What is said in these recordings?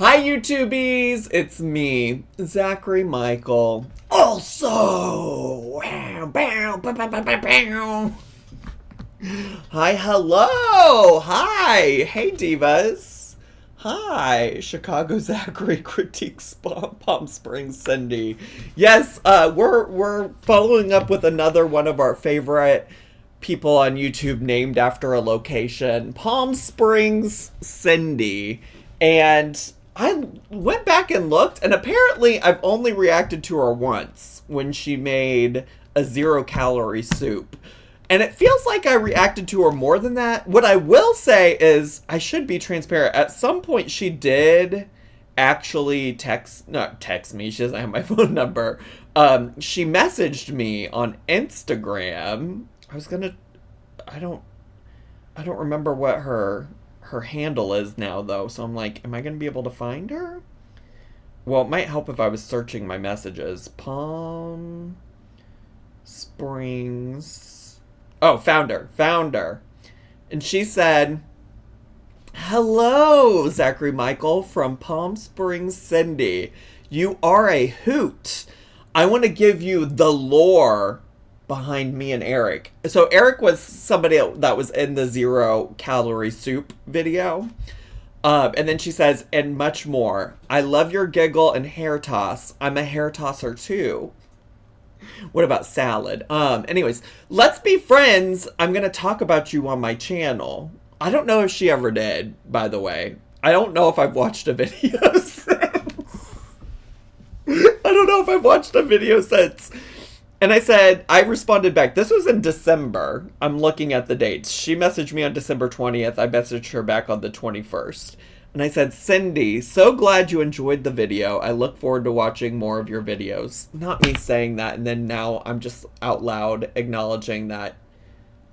Hi, YouTubies! It's me, Zachary Michael. Also, hi, hello, hi, hey, divas. Hi, Chicago Zachary critiques Palm Springs Cindy. Yes, we're following up with another one of our favorite people on YouTube named after a location, Palm Springs Cindy. And I went back and looked, and apparently I've only reacted to her once when she made a 0-calorie soup. And it feels like I reacted to her more than that. What I will say is, I should be transparent. At some point, she did actually not text me. She doesn't have my phone number. She messaged me on Instagram. I don't remember what her handle is now, though. So I'm like, am I going to be able to find her? Well, it might help if I was searching my messages. Palm Springs. Oh, found her. And she said, "Hello, Zachary Michael from Palm Springs Cindy. You are a hoot. I want to give you the lore behind me and Eric." So Eric was somebody that was in the 0-calorie soup video. And then she says, "And much more. I love your giggle and hair toss. I'm a hair tosser too." What about salad? Anyways, let's be friends. I'm going to talk about you on my channel. I don't know if she ever did, by the way. I don't know if I've watched a video since. And I responded back. This was in December. I'm looking at the dates. She messaged me on December 20th. I messaged her back on the 21st. And I said, "Cindy, so glad you enjoyed the video. I look forward to watching more of your videos." Not me saying that, and then now I'm just out loud acknowledging that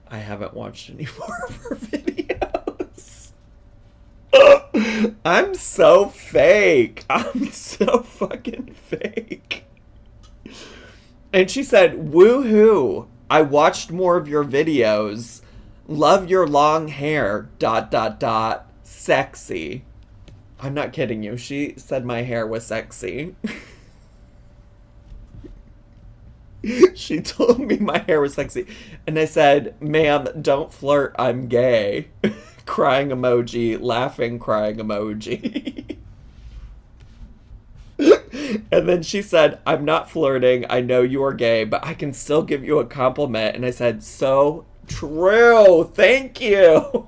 I haven't watched any more of her videos. I'm so fake. I'm so fucking fake. And she said, "Woohoo. I watched more of your videos. Love your long hair, ... sexy." I'm not kidding you. She said my hair was sexy. She told me my hair was sexy. And I said, "Ma'am, don't flirt. I'm gay." Crying emoji, laughing crying emoji. And then she said, "I'm not flirting. I know you are gay, but I can still give you a compliment." And I said, "So true. Thank you."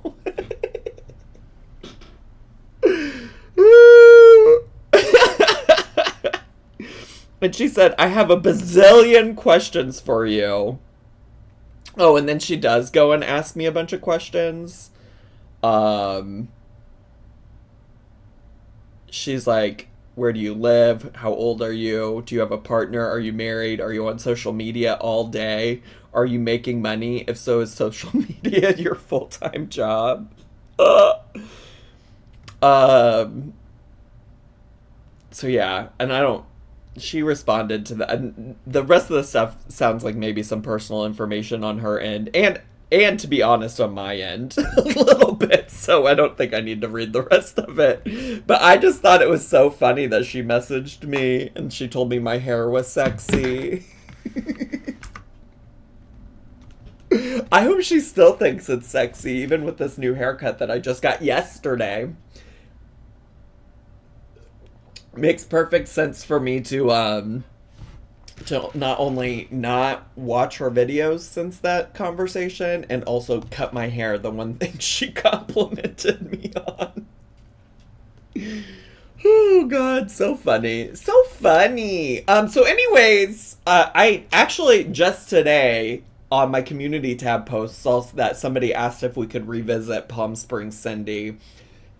And she said, "I have a bazillion questions for you." Oh, and then she does go and ask me a bunch of questions. She's like, "Where do you live? How old are you? Do you have a partner? Are you married? Are you on social media all day? Are you making money? If so, is social media your full-time job?" So yeah, and she responded to that. And the rest of the stuff sounds like maybe some personal information on her end, and to be honest, on my end, a little bit, so I don't think I need to read the rest of it. But I just thought it was so funny that she messaged me, and she told me my hair was sexy. I hope she still thinks it's sexy, even with this new haircut that I just got yesterday. Makes perfect sense for me to not only not watch her videos since that conversation, and also cut my hair, the one thing she complimented me on. Oh God, so funny. So funny. So anyways, I actually just today on my community tab post saw that somebody asked if we could revisit Palm Springs Cindy.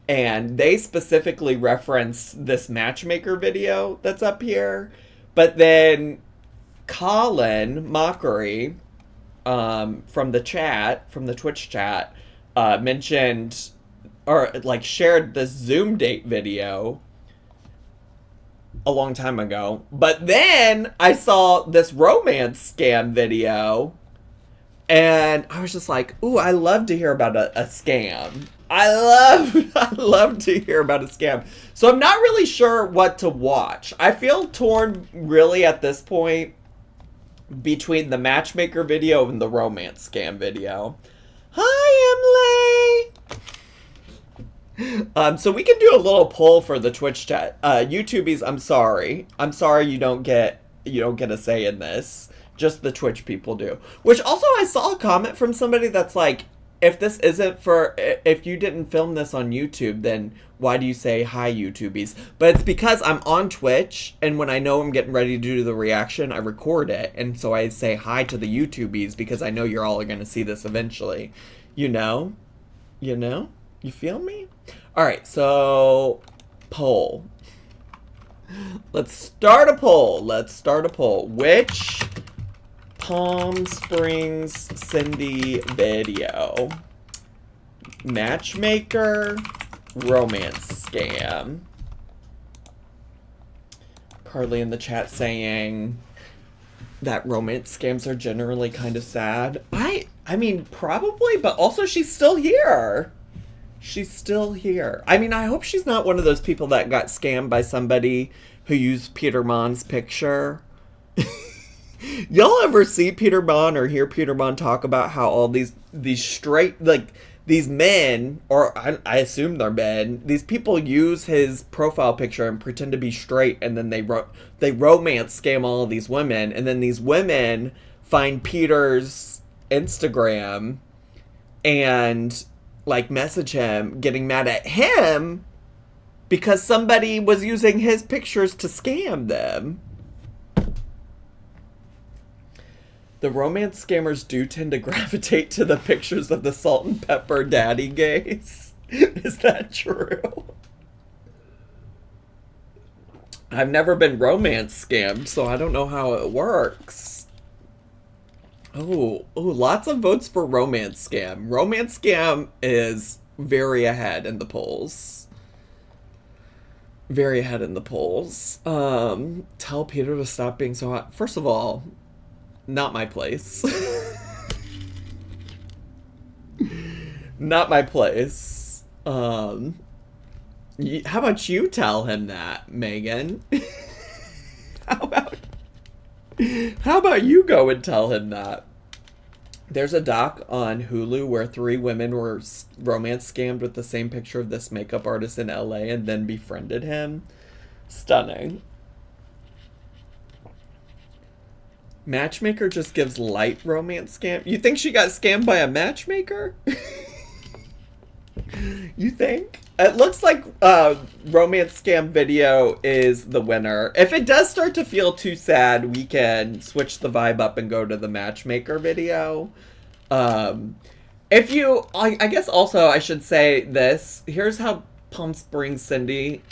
And they specifically referenced this matchmaker video that's up here. But then Colin Mockery from the Twitch chat, mentioned or like shared this Zoom date video a long time ago. But then I saw this romance scam video, and I was just like, ooh, I love to hear about a scam. I love to hear about a scam. So I'm not really sure what to watch. I feel torn really at this point between the matchmaker video and the romance scam video. Hi, Emily. So we can do a little poll for the Twitch chat. YouTubies, I'm sorry. I'm sorry you don't get a say in this. Just the Twitch people do. Which also I saw a comment from somebody that's like, if you didn't film this on YouTube, then why do you say hi, YouTubies? But it's because I'm on Twitch, and when I know I'm getting ready to do the reaction, I record it, and so I say hi to the YouTubies because I know you're all going to see this eventually. You know? You feel me? Alright, so poll. Let's start a poll. Which Palm Springs Cindy video? Matchmaker, romance scam. Carly in the chat saying that romance scams are generally kind of sad. I mean, probably, but also she's still here. I mean, I hope she's not one of those people that got scammed by somebody who used Peter Mon's picture. Y'all ever see Peter Mon or hear Peter Mon talk about how all these straight, like, these men, or I assume they're men, these people use his profile picture and pretend to be straight, and then they romance scam all of these women, and then these women find Peter's Instagram and, like, message him, getting mad at him because somebody was using his pictures to scam them. The romance scammers do tend to gravitate to the pictures of the salt and pepper daddy gays. Is that true? I've never been romance scammed, so I don't know how it works. Oh, lots of votes for romance scam. Romance scam is very ahead in the polls. Tell Peter to stop being so hot. First of all, not my place. Not my place. How about you tell him that, Megan? How about you go and tell him that? There's a doc on Hulu where 3 women were romance scammed with the same picture of this makeup artist in LA and then befriended him. Stunning. Matchmaker just gives light romance scam. You think she got scammed by a matchmaker? You think? It looks like romance scam video is the winner. If it does start to feel too sad, we can switch the vibe up and go to the matchmaker video. I guess also I should say this. Here's how Palm Springs Cindy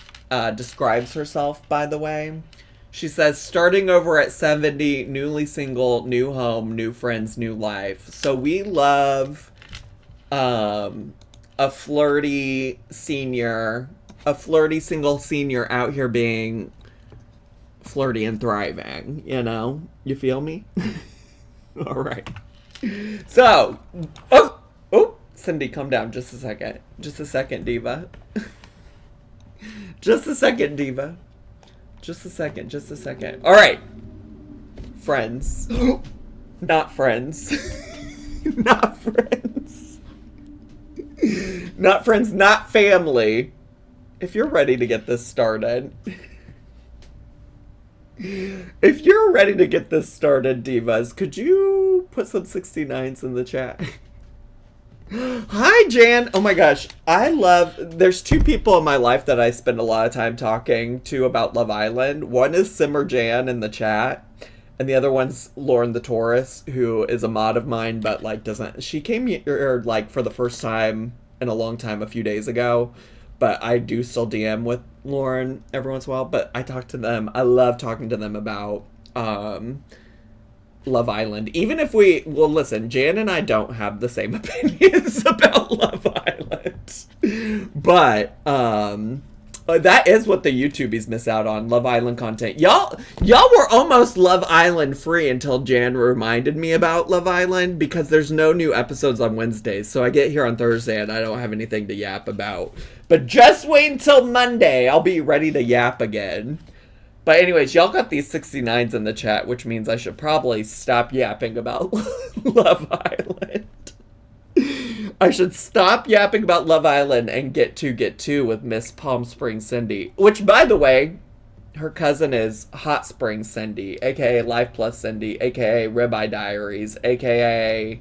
describes herself, by the way. She says, starting over at 70, newly single, new home, new friends, new life. So we love a flirty single senior out here being flirty and thriving, you know? You feel me? All right. So, Cindy, calm down just a second. Just a second, diva. Just a second. All right. Friends. Not friends. Not friends. Not friends, not family. If you're ready to get this started. Divas, could you put some 69s in the chat? Hi, Jan. Oh my gosh. There's 2 people in my life that I spend a lot of time talking to about Love Island. One is Simmer Jan in the chat, and the other one's Lauren the Taurus, who is a mod of mine, but like she came here like for the first time in a long time a few days ago, but I do still DM with Lauren every once in a while, but I talk to them. I love talking to them about Love Island. Even if listen, Jan and I don't have the same opinions about Love Island. But That is what the YouTubies miss out on, Love Island content. Y'all were almost Love Island free until Jan reminded me about Love Island, because there's no new episodes on Wednesdays. So I get here on Thursday and I don't have anything to yap about. But just wait until Monday. I'll be ready to yap again. But anyways, y'all got these 69s in the chat, which means I should probably stop yapping about Love Island. I should stop yapping about Love Island and get to with Miss Palm Springs Cindy. Which, by the way, her cousin is Hot Springs Cindy, a.k.a. Life Plus Cindy, a.k.a. Ribeye Diaries, a.k.a.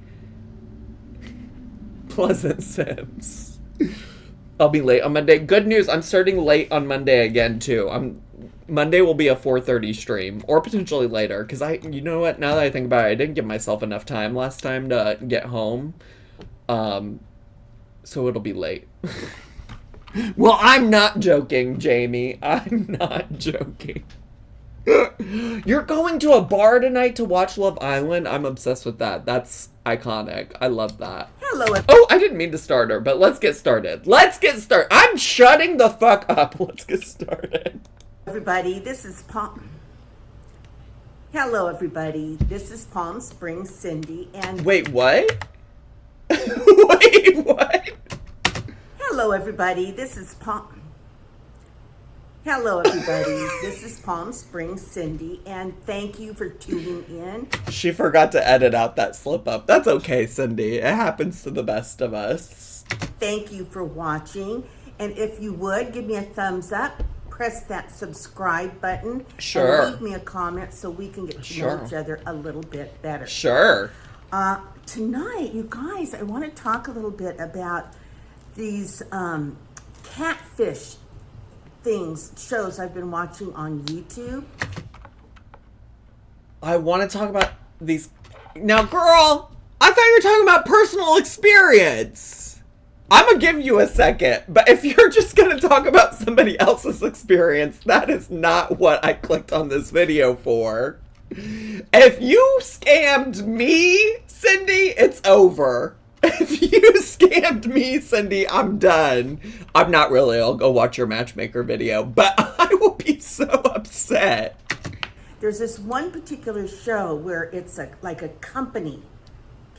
Pleasant Sims. I'll be late on Monday. Good news, I'm starting late on Monday again, too. Monday will be a 4:30 stream, or potentially later, because you know what, now that I think about it, I didn't give myself enough time last time to get home, so it'll be late. Well, I'm not joking, Jamie, I'm not joking. You're going to a bar tonight to watch Love Island? I'm obsessed with that. That's iconic. I love that. Hello. Oh, I didn't mean to start her, but let's get started. I'm shutting the fuck up. Let's get started. Everybody, this is Hello, everybody. This is Palm Springs Cindy, and wait, what? Wait, what? Hello, everybody. Hello, everybody. This is Palm Springs Cindy, and thank you for tuning in. She forgot to edit out that slip up. That's okay, Cindy. It happens to the best of us. Thank you for watching, and if you would give me a thumbs up. Press that subscribe button. Sure. And leave me a comment so we can get to know each other a little bit better. Sure. Tonight, you guys, I want to talk a little bit about these catfish shows I've been watching on YouTube. I want to talk about these. Now, girl, I thought you were talking about personal experience. I'm going to give you a second, but if you're just going to talk about somebody else's experience, that is not what I clicked on this video for. If you scammed me, Cindy, it's over. If you scammed me, Cindy, I'm done. I'm not really. I'll go watch your matchmaker video, but I will be so upset. There's this one particular show where it's like a company.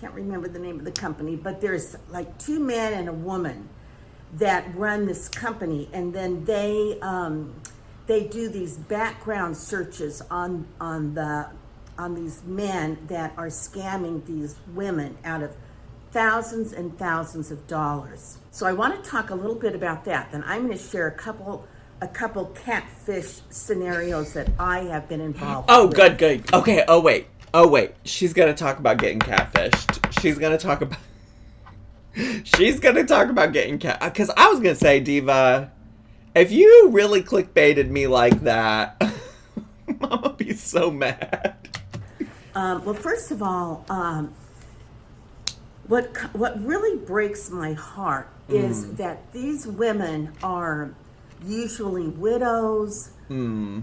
Can't remember the name of the company, but there's like two men and a woman that run this company, and then they do these background searches on these men that are scamming these women out of thousands and thousands of dollars. So I want to talk a little bit about that. Then I'm going to share a couple catfish scenarios that I have been involved with. Good. Okay, oh wait, she's gonna talk about getting catfished. She's gonna talk about getting cat. Because I was gonna say, Diva, if you really clickbaited me like that, Mama be so mad. Well, first of all, what really breaks my heart is that these women are usually widows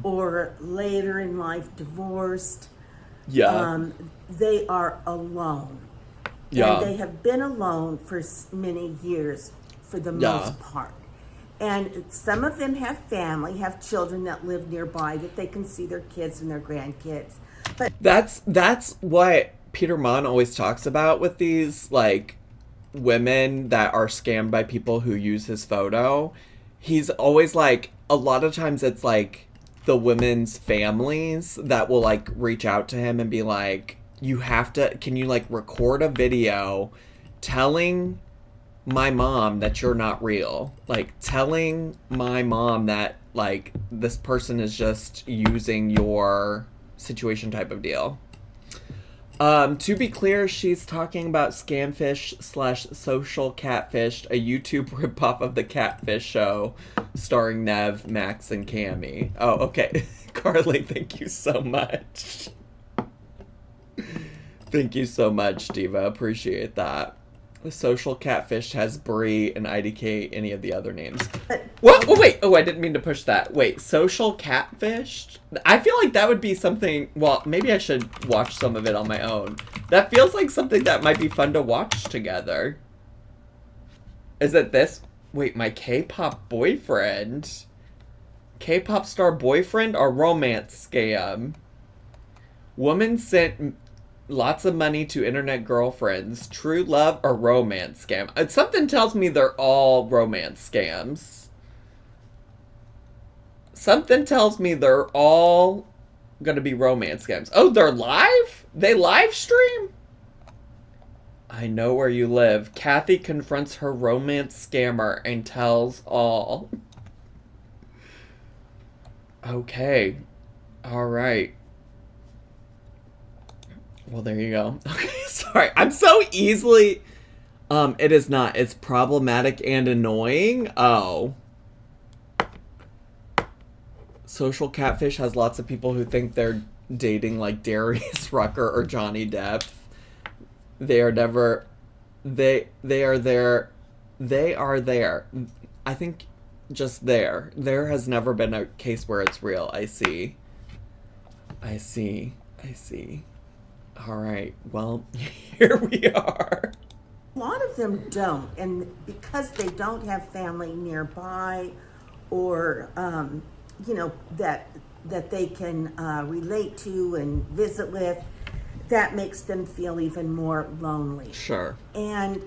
or later in life divorced. Yeah. They are alone. Yeah. And they have been alone for many years for the most part. And some of them have family, have children that live nearby that they can see their kids and their grandkids. But that's what Peter Mon always talks about with these like women that are scammed by people who use his photo. He's always like, a lot of times it's like the women's families that will like reach out to him and be like, can you like record a video telling my mom that you're not real, like telling my mom that like this person is just using your situation type of deal. To be clear, she's talking about Scamfish/Social Catfished, a YouTube ripoff of the Catfish show starring Nev, Max, and Cammy. Oh, okay. Carly, thank you so much. Thank you so much, Diva. Appreciate that. The Social Catfish has Brie and IDK, any of the other names. What? Oh, wait. Oh, I didn't mean to push that. Wait, Social Catfish? I feel like that would be something... Well, maybe I should watch some of it on my own. That feels like something that might be fun to watch together. Is it this? Wait, my K-pop boyfriend? K-pop star boyfriend or romance scam? Woman sent lots of money to internet girlfriends. True love or romance scam? Something tells me they're all romance scams. Something tells me they're all gonna be romance scams. Oh, they're live? They live stream? I know where you live. Kathy confronts her romance scammer and tells all. Okay. All right. Well, there you go. Okay, sorry. I'm so easily... it is not. It's problematic and annoying. Oh. Social Catfish has lots of people who think they're dating like Darius Rucker or Johnny Depp. They are never... They are there. They are there. I think just there. There has never been a case where it's real. I see. I see. I see. All right, well, here we are. A lot of them don't, and because they don't have family nearby, or that they can relate to and visit with, that makes them feel even more lonely. Sure. And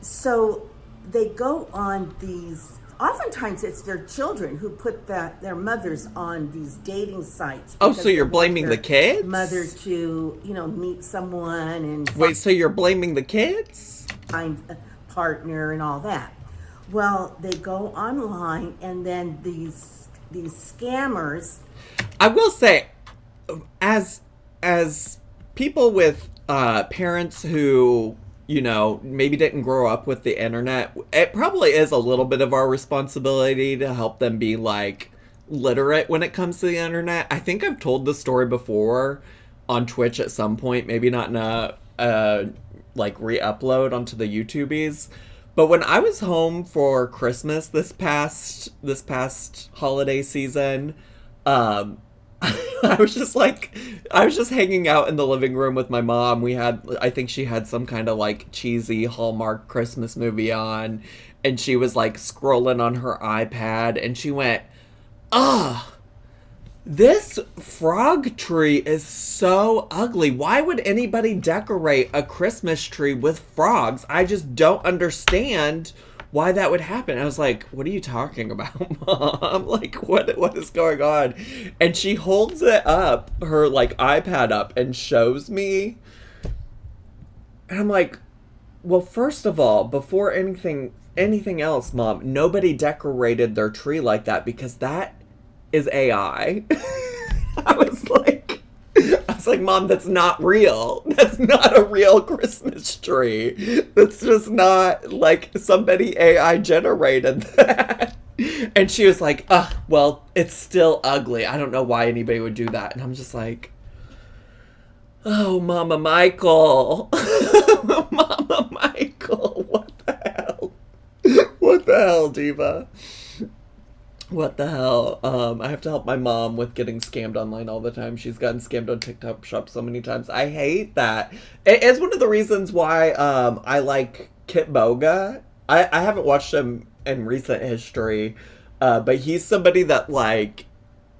so they go on these. Oftentimes, it's their children who put their mothers on these dating sites. Oh, so you're blaming the kids? Mother to, meet someone and... Wait, so you're blaming the kids? Find a partner and all that. Well, they go online and then these scammers... I will say, as people with parents who... maybe didn't grow up with the internet, it probably is a little bit of our responsibility to help them be, literate when it comes to the internet. I think I've told this story before on Twitch at some point, maybe not in a, re-upload onto the YouTubies. But when I was home for Christmas this past holiday season, I was just hanging out in the living room with my mom. I think she had some kind of cheesy Hallmark Christmas movie on, and she was scrolling on her iPad, and she went, this frog tree is so ugly. Why would anybody decorate a Christmas tree with frogs? I just don't understand why that would happen. I was like, what are you talking about, Mom? What is going on? And she holds it up, her iPad up, and shows me. And I'm like, well, first of all, before anything else, Mom, nobody decorated their tree like that because that is AI. I was like, Mom, that's not real. That's not a real Christmas tree. That's just not somebody AI generated that. And she was like, well, it's still ugly. I don't know why anybody would do that. And I'm just like, oh, Mama Michael. Mama Michael. What the hell? What the hell, Diva? What the hell? I have to help my mom with getting scammed online all the time. She's gotten scammed on TikTok Shop so many times. I hate that. It is one of the reasons why I like Kit Boga. I haven't watched him in recent history, but he's somebody that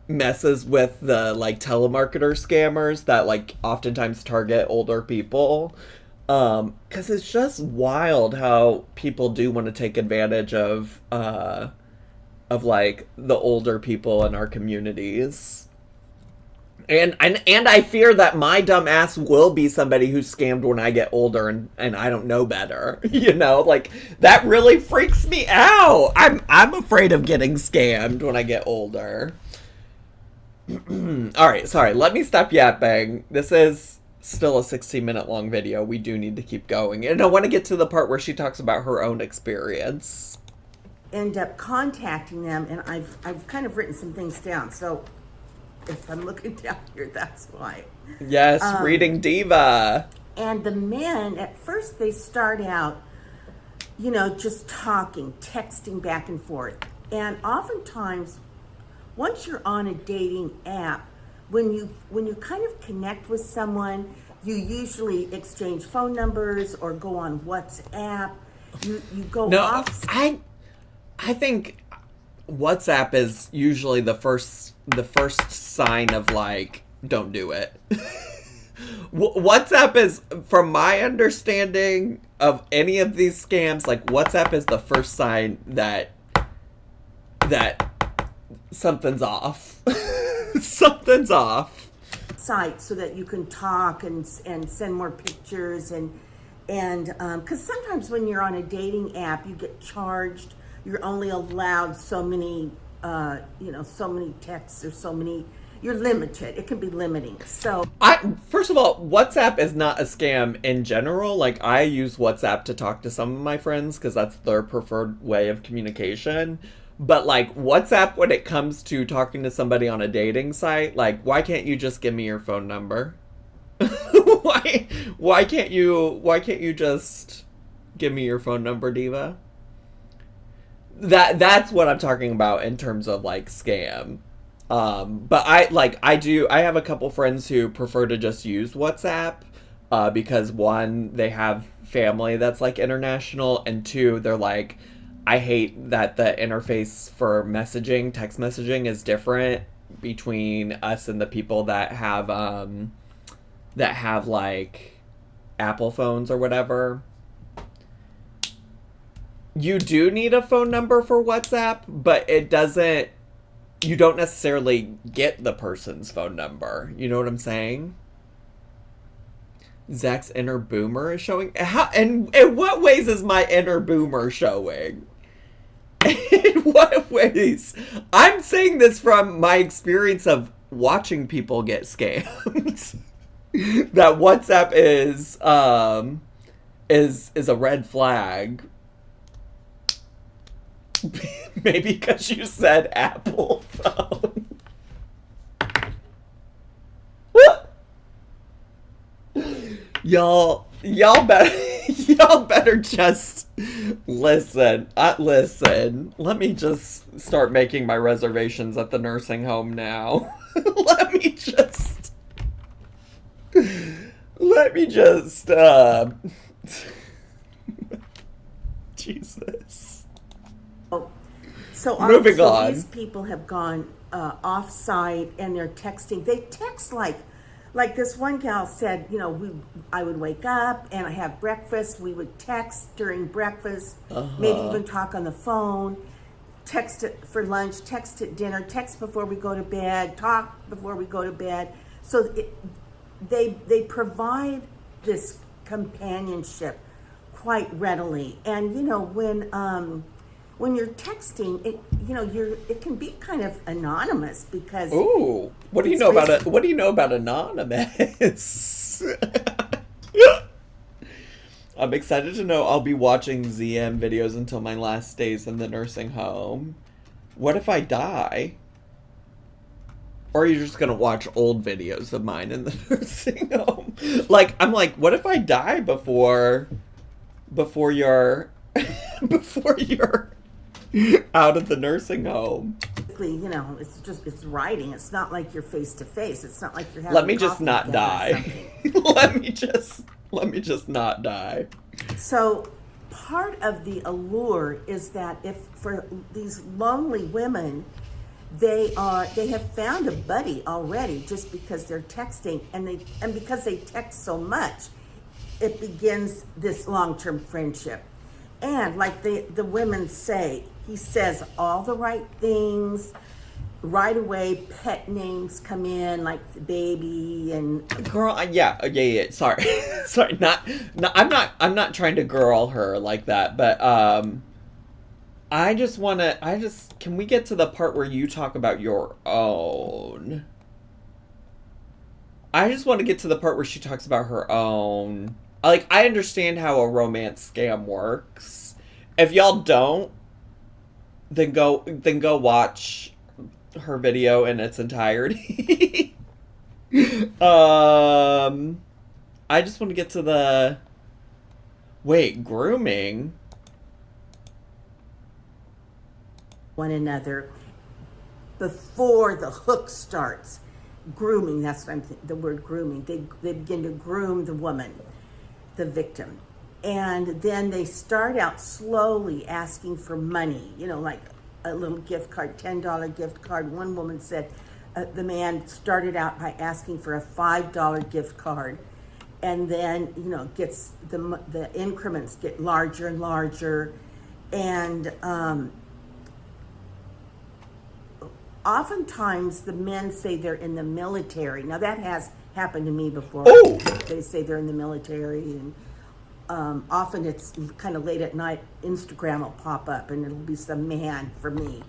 messes with the telemarketer scammers that oftentimes target older people. Because it's just wild how people do want to take advantage of the older people in our communities. And I fear that my dumb ass will be somebody who's scammed when I get older and I don't know better. That really freaks me out. I'm afraid of getting scammed when I get older. Alright, sorry, let me stop yapping. This is still a 16-minute long video. We do need to keep going. And I want to get to the part where she talks about her own experience. End up contacting them, and I've kind of written some things down. So if I'm looking down here, that's why. Yes, reading diva. And the men, at first, they start out, just talking, texting back and forth. And oftentimes, once you're on a dating app, when you kind of connect with someone, you usually exchange phone numbers or go on WhatsApp. You go off. I think WhatsApp is usually the first sign of like, don't do it. WhatsApp is, from my understanding of any of these scams, like WhatsApp is the first sign that something's off. Something's off. Site so that you can talk and send more pictures and because sometimes when you're on a dating app, you get charged. You're only allowed so many, so many texts or so many. You're limited. It can be limiting. So, first of all, WhatsApp is not a scam in general. Like, I use WhatsApp to talk to some of my friends because that's their preferred way of communication. But, like, WhatsApp, when it comes to talking to somebody on a dating site, like, why can't you just give me your phone number? Why can't you just give me your phone number, Diva? That's what I'm talking about in terms of, like, scam. But I have a couple friends who prefer to just use WhatsApp, because one, they have family that's like international, and two, they're like, I hate that the interface for messaging, text messaging is different between us and the people that have like Apple phones or whatever. You do need a phone number for WhatsApp, but you don't necessarily get the person's phone number. You know what I'm saying? Zach's inner boomer is showing. How, and in what ways is my inner boomer showing? In what ways? I'm saying this from my experience of watching people get scammed. That WhatsApp is a red flag. Maybe because you said Apple phone. Y'all better just listen. Listen. Let me just start making my reservations at the nursing home now. Let me just Jesus. So moving on. These people have gone off-site and they're texting. They text like this one gal said, I would wake up and I have breakfast. We would text during breakfast, maybe even talk on the phone, text it for lunch, text at dinner, text before we go to bed, talk before we go to bed. So they provide this companionship quite readily. And when you're texting, it can be kind of anonymous because. Ooh, what do you know about it? What do you know about anonymous? I'm excited to know I'll be watching ZM videos until my last days in the nursing home. What if I die? Or are you just gonna watch old videos of mine in the nursing home? I'm like, what if I die before you're out of the nursing home? It's writing. It's not like you're face to face. It's not like you're having. Let me just not die. Let me just not die. So part of the allure is that if for these lonely women, they have found a buddy already just because they're texting and because they text so much, it begins this long-term friendship. And like the women say, he says all the right things. Right away, pet names come in, like the baby and girl. Yeah. Sorry, sorry. I'm not trying to girl her like that, but can we get to the part where you talk about your own? I just want to get to the part where she talks about her own. Like, I understand how a romance scam works. If y'all don't, then go watch her video in its entirety. I just want to get to the... Wait, grooming? One another before the hook starts. Grooming, that's what the word grooming. They begin to groom the woman, the victim. And then they start out slowly asking for money, like a little gift card, $10 gift card. One woman said the man started out by asking for a $5 gift card, and then gets the increments get larger and larger, and oftentimes the men say they're in the military. Now that has happened to me before. Oh. They say they're in the military, and often it's kind of late at night. Instagram will pop up, and it'll be some man for me.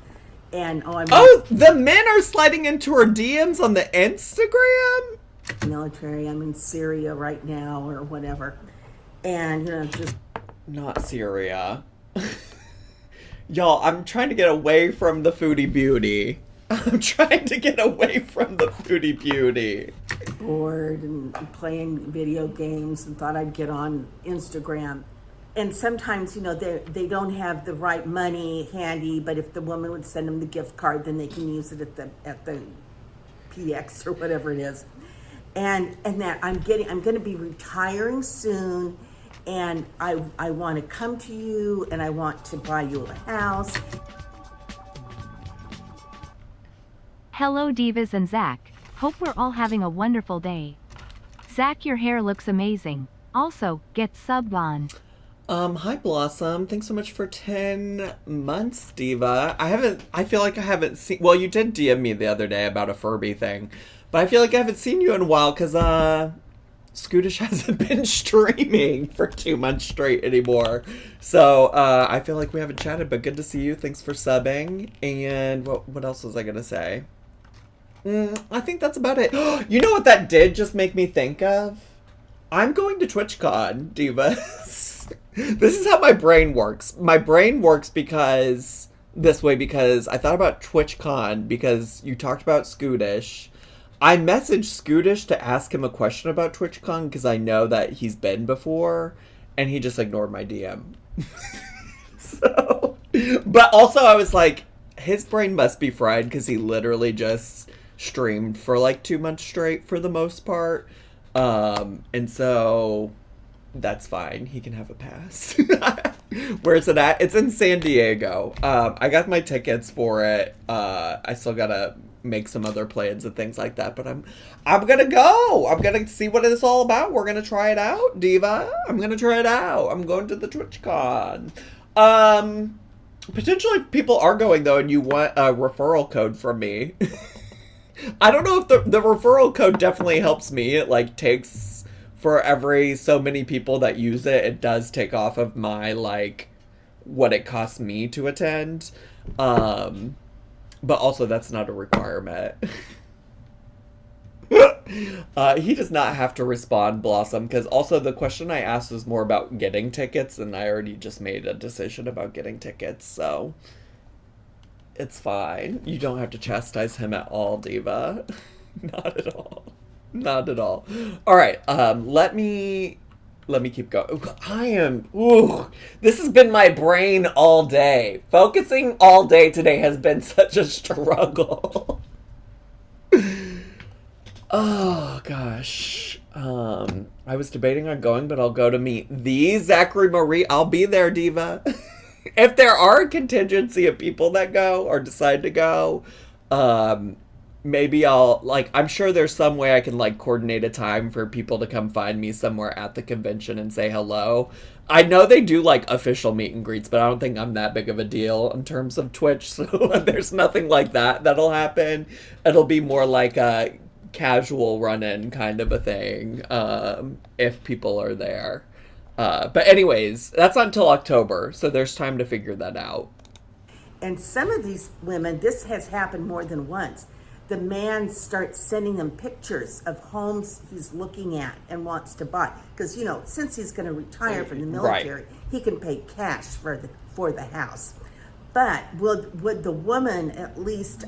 And the men are sliding into her DMs on the Instagram? Military, I'm in Syria right now, or whatever. And just not Syria. Y'all, I'm trying to get away from the foodie beauty. I'm trying to get away from the foodie beauty. Bored and playing video games, and thought I'd get on Instagram. And sometimes, they don't have the right money handy, but if the woman would send them the gift card, then they can use it at the PX or whatever it is. And that I'm going to be retiring soon, and I want to come to you, and I want to buy you a house. Hello Divas and Zach, hope we're all having a wonderful day. Zach, your hair looks amazing. Also, get subbed on. Hi Blossom. Thanks so much for 10 months, Diva. I feel like I haven't seen, well, you did DM me the other day about a Furby thing, but I feel like I haven't seen you in a while because, Scootish hasn't been streaming for 2 months straight anymore. So, I feel like we haven't chatted, but good to see you. Thanks for subbing. And what else was I gonna say? I think that's about it. You know what that did just make me think of? I'm going to TwitchCon, Divas. This is how my brain works. My brain works because I thought about TwitchCon because you talked about Scootish. I messaged Scootish to ask him a question about TwitchCon because I know that he's been before, and he just ignored my DM. So, but also I was like, his brain must be fried because he literally just streamed for like 2 months straight for the most part. And so that's fine. He can have a pass. Where's it at? It's in San Diego. I got my tickets for it. I still gotta make some other plans and things like that, but I'm gonna go. I'm gonna see what it's all about. We're gonna try it out, Diva. I'm gonna try it out. I'm going to the TwitchCon. Potentially people are going though, and you want a referral code from me. I don't know if the referral code definitely helps me. It like takes, for every so many people that use it, it does take off of my, like, what it costs me to attend. But also that's not a requirement. He does not have to respond, Blossom, because also the question I asked was more about getting tickets, and I already just made a decision about getting tickets, so it's fine. You don't have to chastise him at all, Diva. Not at all. Not at all. All right, let me keep going. This has been my brain all day. Focusing all day today has been such a struggle. Oh, gosh. I was debating on going, but I'll go to meet the Zachary Marie. I'll be there, Diva. If there are a contingency of people that go or decide to go, maybe I'll, like, I'm sure there's some way I can, like, coordinate a time for people to come find me somewhere at the convention and say hello. I know they do, like, official meet and greets, but I don't think I'm that big of a deal in terms of Twitch, so there's nothing like that that'll happen. It'll be more like a casual run-in kind of a thing, if people are there. But anyways, that's until October, so there's time to figure that out. And some of these women, this has happened more than once. The man starts sending them pictures of homes he's looking at and wants to buy. Because, since he's going to retire from the military, right, he can pay cash for the house. But would the woman at least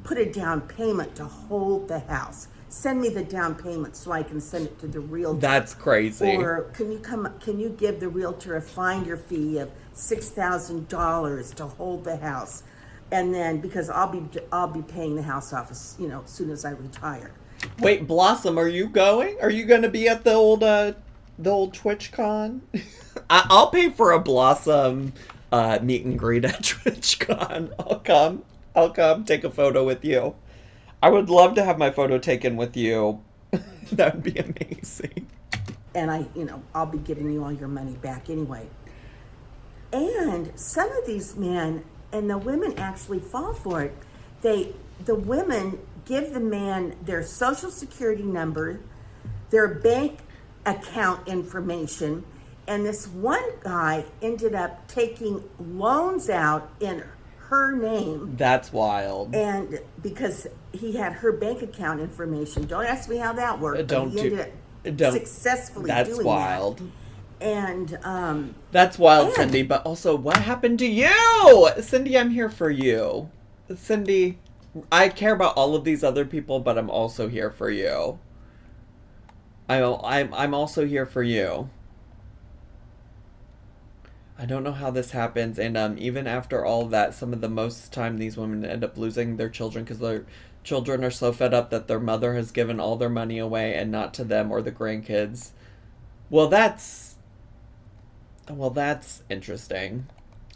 put a down payment to hold the house? Send me the down payment so I can send it to the realtor. That's crazy. Or can you give the realtor a finder fee of $6,000 to hold the house? And then, because I'll be paying the house off as soon as I retire. Wait, Blossom, are you going? Are you going to be at the old TwitchCon? I'll pay for a Blossom meet and greet at TwitchCon. I'll come take a photo with you. I would love to have my photo taken with you. That would be amazing. And I'll be giving you all your money back anyway. And some of these men, and the women actually fall for it. The women give the man their social security number, their bank account information, and this one guy ended up taking loans out in her name. That's wild. And because he had her bank account information. Don't ask me how that worked. Successfully doing that. That's wild. And that's wild, Cindy. But also, what happened to you, Cindy? I'm here for you, Cindy. I care about all of these other people, but I'm also here for you. I'm also here for you. I don't know how this happens, and even after all of that, some of the most time these women end up losing their children because their children are so fed up that their mother has given all their money away and not to them or the grandkids. Well, that's interesting.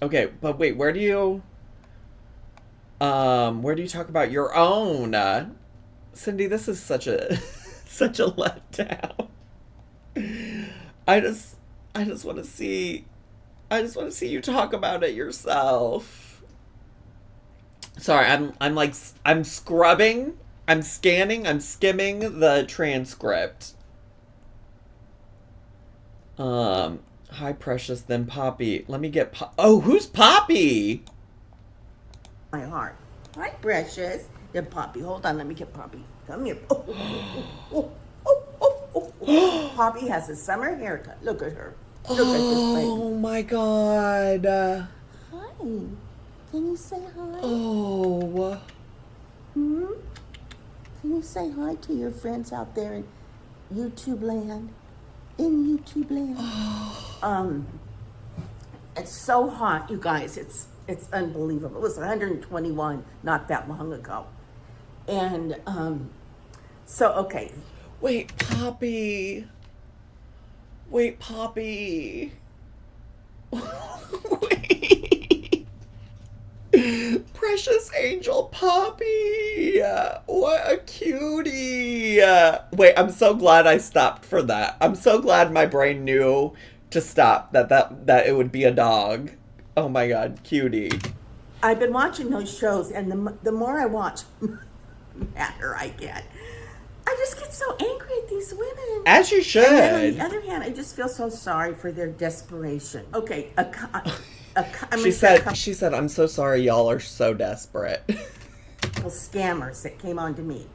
Okay, but wait, where do you talk about your own? Cindy, this is such a such a letdown. I just want to see you talk about it yourself. Sorry, I'm scrubbing, I'm scanning, I'm skimming the transcript. Hi, Precious, then Poppy. Let me get oh, who's Poppy? My heart. Hi, Precious. Then Poppy. Hold on, let me get Poppy. Come here. Oh. Poppy has a summer haircut. Look at her. Look at this baby. Oh my God. Hi. Can you say hi? Oh. Can you say hi to your friends out there in YouTube land? In YouTube land. It's so hot, you guys. It's unbelievable. It was 121 not that long ago. And so okay. Wait, Poppy. Wait. Precious angel Poppy. What a cutie. Wait, I'm so glad I stopped for that. I'm so glad my brain knew to stop that it would be a dog. Oh my God, cutie. I've been watching those shows, and the more I watch, the madder I get. I just get so angry at these women. As you should. And then on the other hand, I just feel so sorry for their desperation. Okay, she said, I'm so sorry y'all are so desperate. Scammers that came on to me.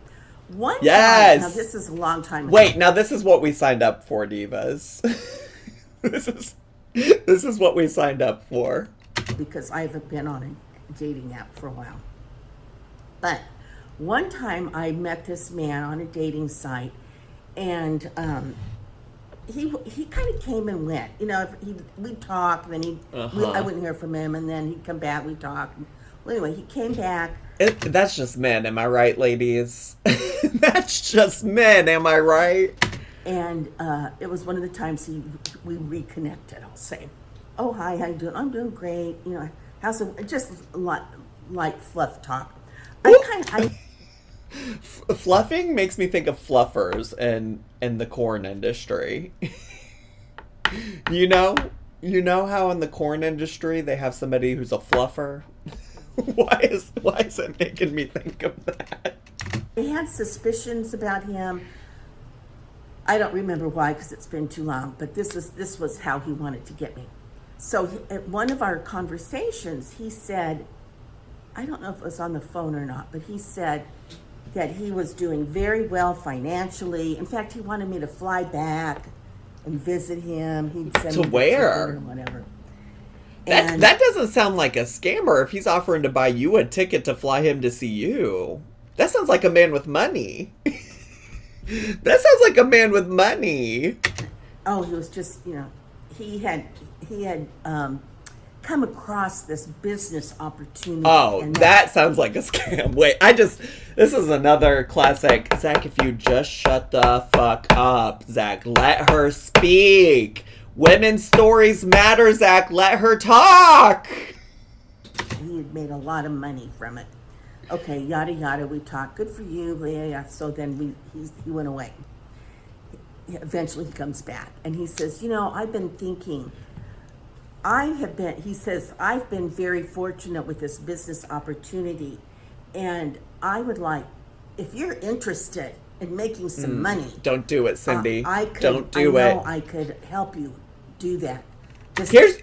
One yes. time, now this is a long time ago. Wait, now this is what we signed up for, divas. This is what we signed up for. Because I haven't been on a dating app for a while. But one time I met this man on a dating site, and he kind of came and went. You know, we'd talk, then I wouldn't hear from him, and then he'd come back, we'd talk. Well, anyway, he came back. That's just men, am I right, ladies? That's just men, am I right? And it was one of the times we reconnected, I'll say. Oh, hi, how you doing? I'm doing great. You know, just a lot like fluff talk. Fluffing makes me think of fluffers in the corn industry. You know how in the corn industry they have somebody who's a fluffer? Why is it making me think of that? I had suspicions about him. I don't remember why, because it's been too long, but this was how he wanted to get me. So at one of our conversations, he said, I don't know if it was on the phone or not, but he said that he was doing very well financially. In fact, he wanted me to fly back and visit him. He'd send to me where? Or whatever. That doesn't sound like a scammer if he's offering to buy you a ticket to fly him to see you. That sounds like a man with money. That sounds like a man with money. Oh, he was just, he had come across this business opportunity. Oh, that sounds like a scam. Wait, this is another classic. Zach, if you just shut the fuck up, Zach, let her speak. Women's stories matter, Zach. Let her talk. He had made a lot of money from it. Okay, yada yada. We talked. Good for you. Yeah, yeah. So then he went away. Eventually, he comes back and he says, I've been thinking. He says, I've been very fortunate with this business opportunity, and I would like, if you're interested in making some money. Don't do it, Cindy. Don't I know I could help you do that.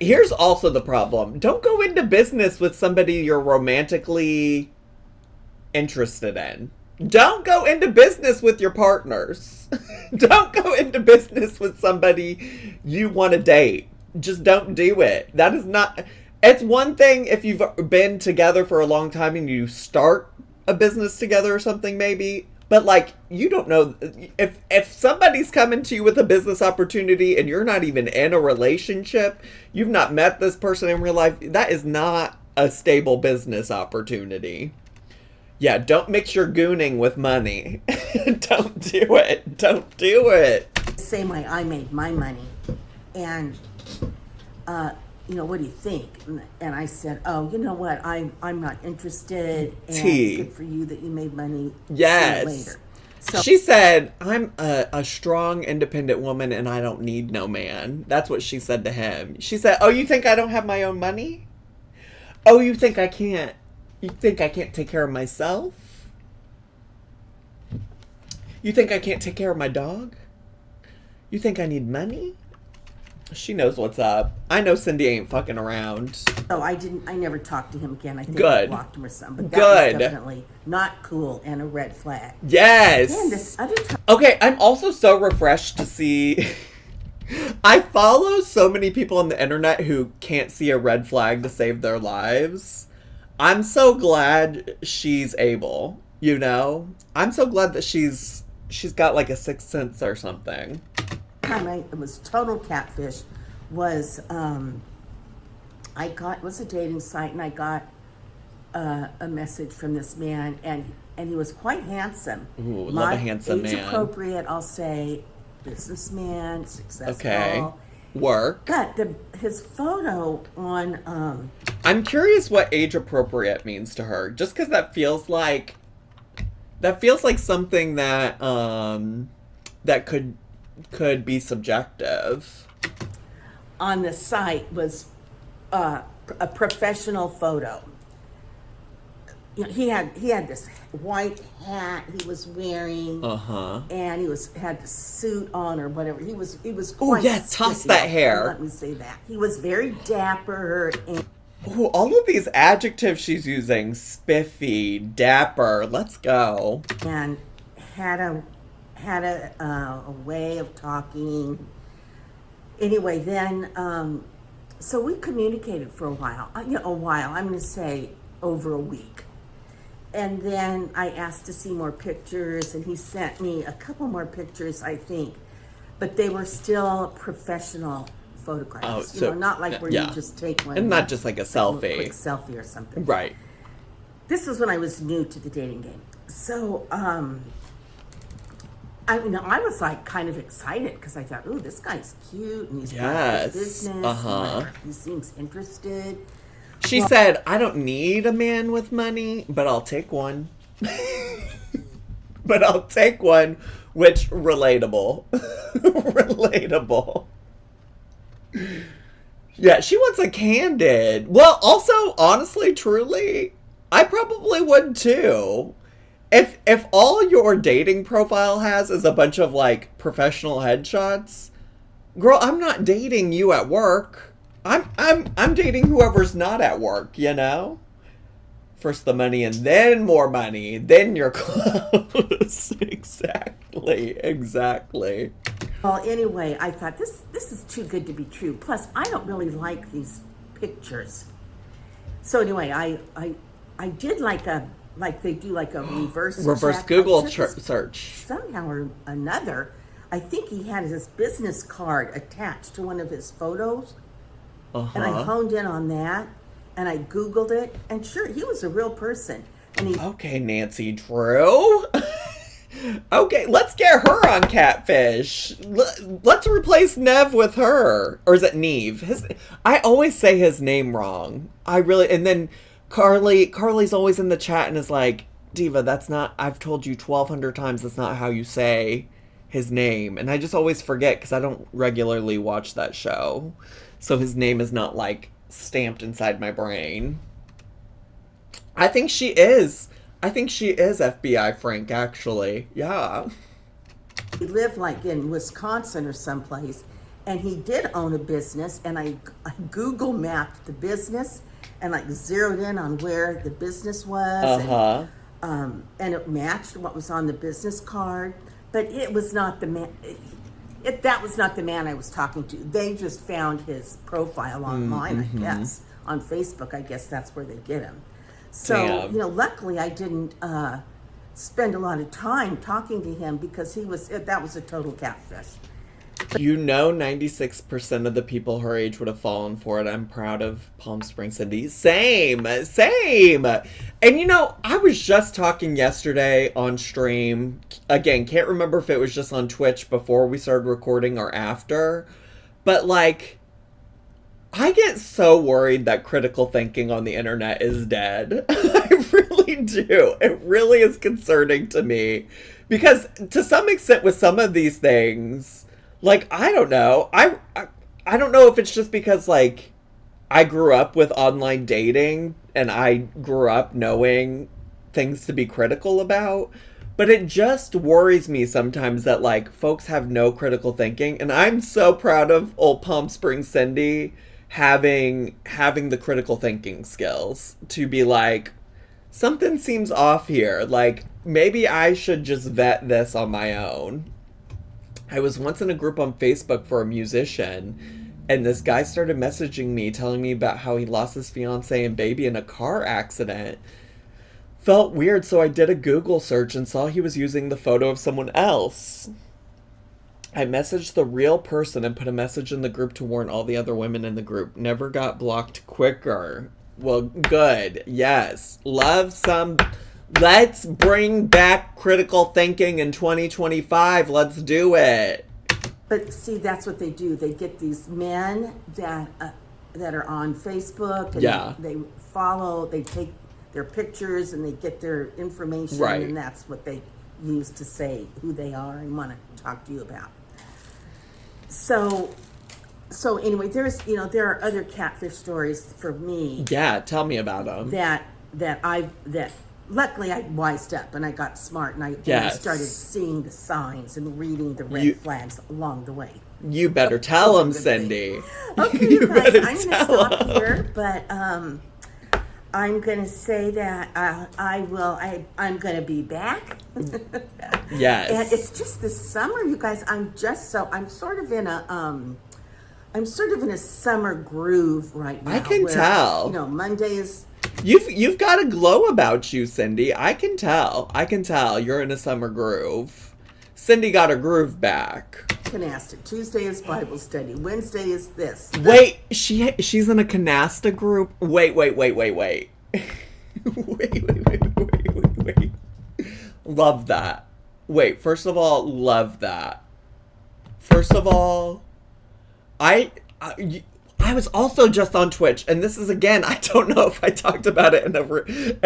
Here's also the problem. Don't go into business with somebody you're romantically interested in. Don't go into business with your partners. Don't go into business with somebody you want to date. Just don't do it. That is not... It's one thing if you've been together for a long time and you start a business together or something, maybe. But, like, you don't know... If somebody's coming to you with a business opportunity and you're not even in a relationship, you've not met this person in real life, that is not a stable business opportunity. Yeah, don't mix your gooning with money. Don't do it. Don't do it. The same way I made my money. And, what do you think? And I said, oh, you know what? I'm not interested. And good for you that you made money. Yes. See you later. So she said, I'm a strong, independent woman and I don't need no man. That's what she said to him. She said, oh, you think I don't have my own money? Oh, you think I can't? You think I can't take care of myself? You think I can't take care of my dog? You think I need money? She knows what's up. I know Cindy ain't fucking around. So I never talked to him again. I think Good. I blocked him or something. But that was definitely not cool and a red flag. Yes. Again, this other time. Okay, I'm also so refreshed to see... I follow so many people on the internet who can't see a red flag to save their lives. I'm so glad she's able, I'm so glad that she's got like a sixth sense or something. It was total catfish. Was it was a dating site, and I got a message from this man, and he was quite handsome. Ooh, love a handsome man. Age appropriate, I'll say, businessman, successful. Okay. Work. But his photo on I'm curious what age appropriate means to her. Just because that feels like something that that could be subjective. On the site was a professional photo. He had this white hat he was wearing, and he had the suit on or whatever. He was quite. Oh yeah, toss that hair. Let me say that he was very dapper. And ooh, all of these adjectives she's using: spiffy, dapper. Let's go. And had a way of talking. Anyway, then so we communicated for a while. I'm going to say over a week. And then I asked to see more pictures, and he sent me a couple more pictures, I think. But they were still professional photographs. Oh, so, not like where you just take one. And not just like a selfie. A quick selfie or something. Right. This was when I was new to the dating game. So, I was like kind of excited because I thought, ooh, this guy's cute and he's got a business. He seems interested. She said, I don't need a man with money, but I'll take one. But I'll take one, which, relatable. Relatable. Yeah, she wants a candid. Well, also, honestly, truly, I probably would too. If all your dating profile has is a bunch of, like, professional headshots, girl, I'm not dating you at work. I'm dating whoever's not at work, First the money and then more money, then your clothes. Exactly. Well, anyway, I thought this is too good to be true. Plus, I don't really like these pictures. So anyway, I did like they do like a reverse check. Google search. Somehow or another, I think he had his business card attached to one of his photos. And I honed in on that, and I Googled it, and sure, he was a real person. And okay, Nancy Drew. Okay, let's get her on Catfish. Let's replace Nev with her. Or is it Neve? I always say his name wrong. And then Carly's always in the chat and is like, Diva, that's not, I've told you 1,200 times that's not how you say his name. And I just always forget because I don't regularly watch that show. So his name is not, like, stamped inside my brain. I think she is FBI Frank, actually. Yeah. He lived like in Wisconsin or someplace, and he did own a business, and I Google mapped the business and like zeroed in on where the business was. And it matched what was on the business card, but it was not the man. That was not the man I was talking to. They just found his profile online, I guess, on Facebook. I guess that's where they get him. So, Damn. Luckily I didn't spend a lot of time talking to him because that was a total catfish. 96% of the people her age would have fallen for it. I'm proud of Palm Springs Cindy. Same. And I was just talking yesterday on stream. Again, can't remember if it was just on Twitch before we started recording or after. But, like, I get so worried that critical thinking on the internet is dead. I really do. It really is concerning to me. Because to some extent with some of these things, like, I don't know. I don't know if it's just because, like, I grew up with online dating and I grew up knowing things to be critical about. But it just worries me sometimes that, like, folks have no critical thinking. And I'm so proud of old Palm Springs Cindy having the critical thinking skills to be like, something seems off here. Like, maybe I should just vet this on my own. I was once in a group on Facebook for a musician, and this guy started messaging me, telling me about how he lost his fiance and baby in a car accident. Felt weird, so I did a Google search and saw he was using the photo of someone else. I messaged the real person and put a message in the group to warn all the other women in the group. Never got blocked quicker. Well, good. Yes. Let's bring back critical thinking in 2025. Let's do it. But see, that's what they do. They get these men that are on Facebook, and they follow, they take their pictures and they get their information, right. And that's what they use to say who they are and want to talk to you about. So anyway, there are other catfish stories for me. Yeah, tell me about them. That luckily I wised up and I got smart and I started seeing the signs and reading the red flags along the way. You better tell them, Cindy. Okay, you guys, I'm going to stop here, but I'm going to say that I'm going to be back. Yes. And it's just the summer, you guys. I'm sort of in a summer groove right now. I can tell. Monday is. You've got a glow about you, Cindy. I can tell. You're in a summer groove. Cindy got her groove back. Canasta. Tuesday is Bible study. Wednesday is this. Wait, she's in a Canasta group? Wait. wait. Love that. Wait, first of all, love that. First of all, I was also just on Twitch, and this is, again, I don't know if I talked about it in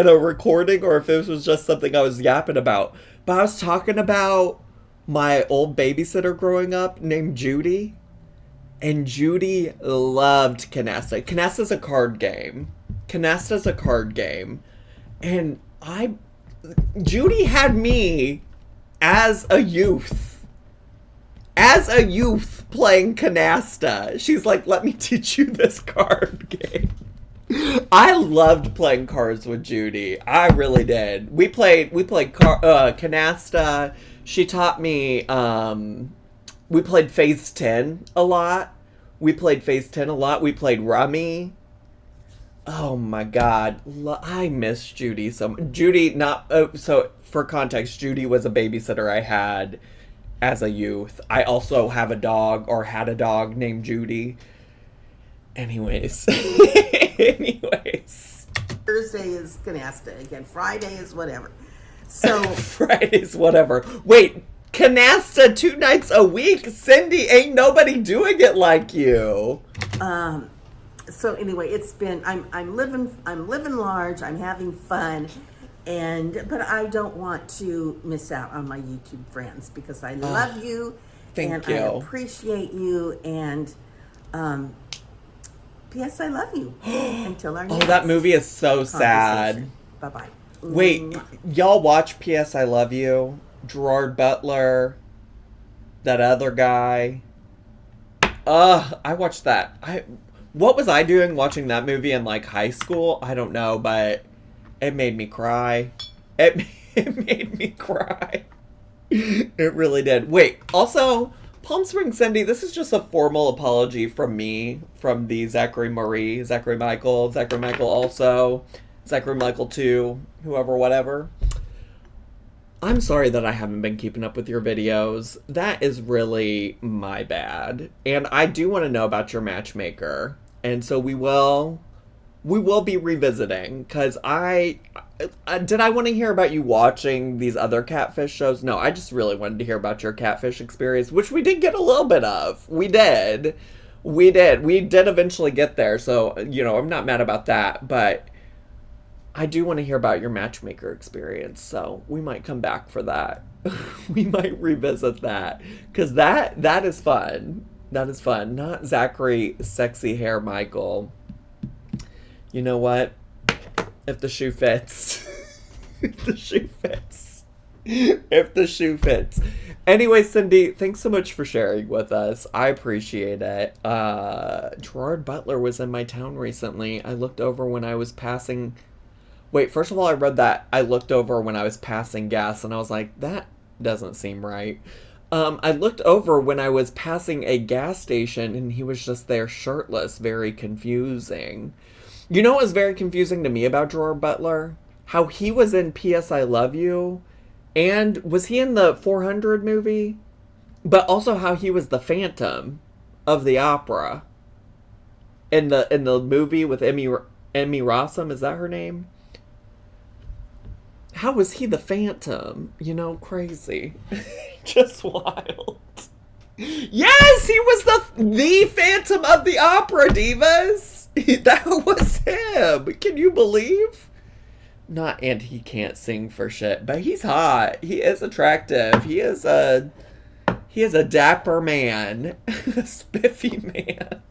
a recording or if it was just something I was yapping about, but I was talking about my old babysitter growing up named Judy, and Judy loved Canasta. Canasta's a card game, and Judy had me as a youth playing Canasta. She's like, let me teach you this card game. I loved playing cards with Judy. I really did. We played Canasta. She taught me, we played Phase 10 a lot. We played Rummy. Oh my God. I miss Judy so much. Judy, so for context, Judy was a babysitter I had as a youth. I also have a dog, or had a dog named Judy. Anyways. Thursday is Canasta again. Friday is whatever. So Fridays, whatever. Wait, canasta 2 nights a week? Cindy, ain't nobody doing it like you. so anyway, it's been I'm living large. I'm having fun, but I don't want to miss out on my YouTube friends because I love you, Thank I you. appreciate you, and P.S. I love you. Until our next That movie is so sad. Bye bye. Wait, y'all watch P.S. I Love You? Gerard Butler, that other guy. I watched that. What was I doing watching that movie in like high school? I don't know, but it made me cry. It made me cry. It really did. Wait, also, Palm Springs Cindy, this is just a formal apology from me, from the Zachary Marie, Zachary Michael also, Zachary Michael 2, whoever, whatever. I'm sorry that I haven't been keeping up with your videos. That is really my bad. And I do want to know about your matchmaker. And so we will be revisiting, because I want to hear about you watching these other Catfish shows. No, I just really wanted to hear about your Catfish experience, which we did get a little bit of. We did eventually get there. So, I'm not mad about that, but I do want to hear about your matchmaker experience. So we might come back for that. We might revisit that, because that is fun. That is fun. Not Zachary Sexy Hair Michael. You know what? If the shoe fits. If the shoe fits. If the shoe fits. Anyway, Cindy, thanks so much for sharing with us. I appreciate it. Gerard Butler was in my town recently. I looked over when I was passing... Wait, first of all, I read that. I looked over when I was passing gas, and I was like, that doesn't seem right. I looked over when I was passing a gas station, and he was just there shirtless. Very confusing. You know what was very confusing to me about Gerard Butler? How he was in P.S. I Love You, and was he in the 400 movie? But also how he was the Phantom of the Opera in the movie with Emmy Rossum. Is that her name? How was he the Phantom? Crazy. Just wild. Yes, he was the Phantom of the Opera, divas. That was him. Can you believe? And he can't sing for shit, but he's hot. He is attractive. He is a dapper man. A spiffy man.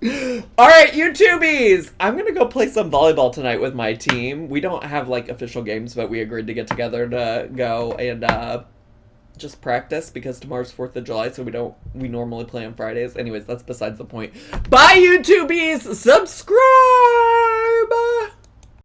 Alright, YouTubies! I'm gonna go play some volleyball tonight with my team. We don't have, official games, but we agreed to get together to go and, just practice, because tomorrow's 4th of July, so we normally play on Fridays. Anyways, that's besides the point. Bye, YouTubies! Subscribe!